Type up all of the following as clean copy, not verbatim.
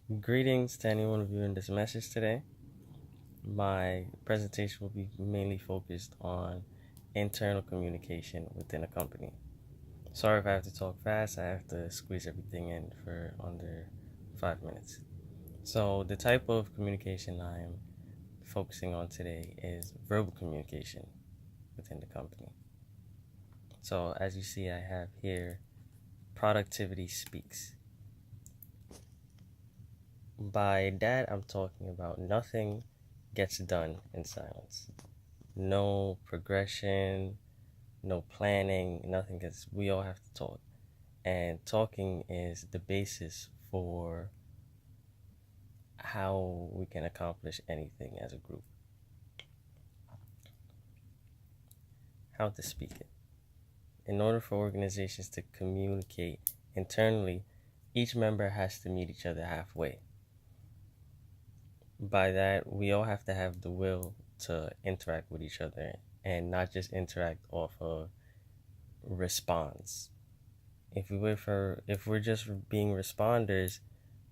Greetings to anyone viewing this message today. My presentation will be mainly focused on internal communication within a company. Sorry if I have to talk fast, I have to squeeze everything in for under 5 minutes. So, the type of communication I'm focusing on today is verbal communication within the company. So, as you see, I have here productivity speaks. By that, I'm talking about nothing gets done in silence. No progression, no planning, nothing, because we all have to talk. And talking is the basis for how we can accomplish anything as a group. How to speak it. In order for organizations to communicate internally, each member has to meet each other halfway. By that, we all have to have the will to interact with each other and not just interact off of response. If we're just being responders,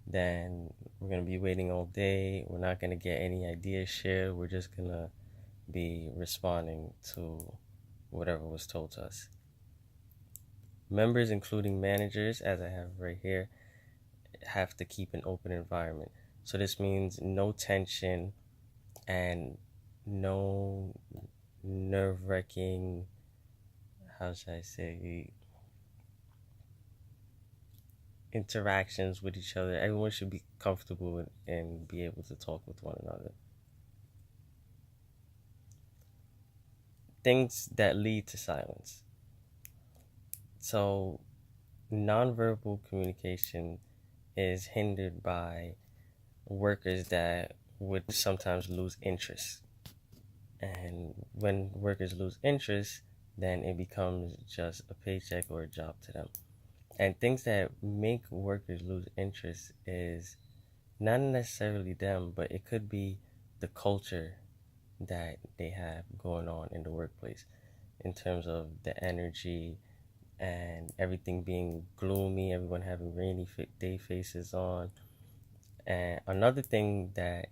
then we're gonna be waiting all day. We're not gonna get any ideas shared. We're just gonna be responding to whatever was told to us. Members, including managers, as I have right here, have to keep an open environment. So this means no tension and no nerve-wracking, how should I say, interactions with each other. Everyone should be comfortable and be able to talk with one another. Things that lead to silence. So, nonverbal communication is hindered by workers that would sometimes lose interest. And when workers lose interest, then it becomes just a paycheck or a job to them. And things that make workers lose interest is not necessarily them, but it could be the culture that they have going on in the workplace in terms of the energy and everything being gloomy, everyone having rainy day faces on. And another thing that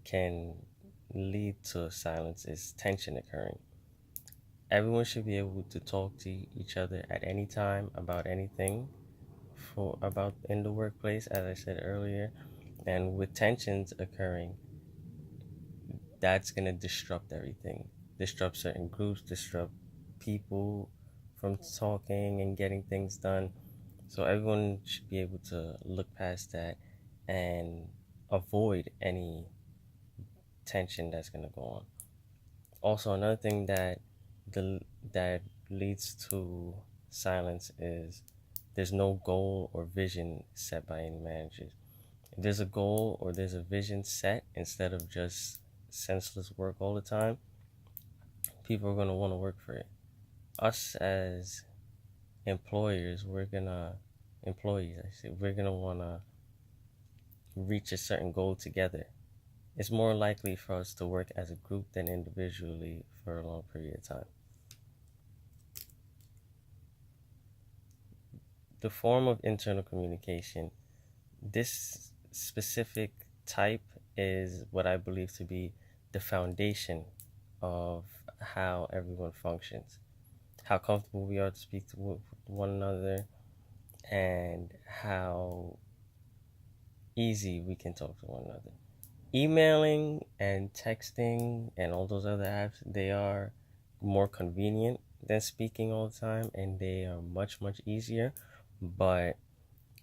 can lead to silence is tension occurring. Everyone should be able to talk to each other at any time about anything about in the workplace, as I said earlier. And with tensions occurring, that's going to disrupt everything, disrupt certain groups, disrupt people from talking and getting things done. So everyone should be able to look past that and avoid any tension that's going to go on. Also, another thing that leads to silence is there's no goal or vision set by any managers. If there's a goal or there's a vision set instead of just senseless work all the time, people are going to want to work for it. Us as employers, we're going to want to reach a certain goal together. It's more likely for us to work as a group than individually for a long period of time. The form of internal communication, this specific type is what I believe to be the foundation of how everyone functions, how comfortable we are to speak to one another, and how easy we can talk to one another. Emailing and texting and all those other apps, they are more convenient than speaking all the time, and they are much, much easier. But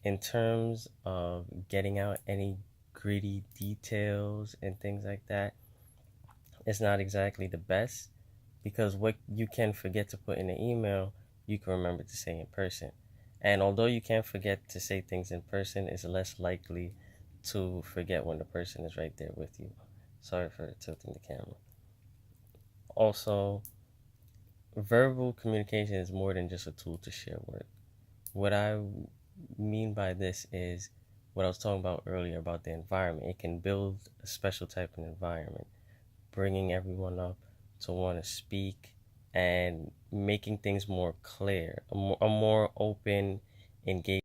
in terms of getting out any gritty details and things like that, it's not exactly the best, because what you can forget to put in an email, you can remember to say in person. And although you can't forget to say things in person, it's less likely to forget when the person is right there with you. Sorry for tilting the camera. Also, verbal communication is more than just a tool to share work. What I mean by this is what I was talking about earlier about the environment. It can build a special type of environment, bringing everyone up to want to speak and making things more clear, a more open, engaged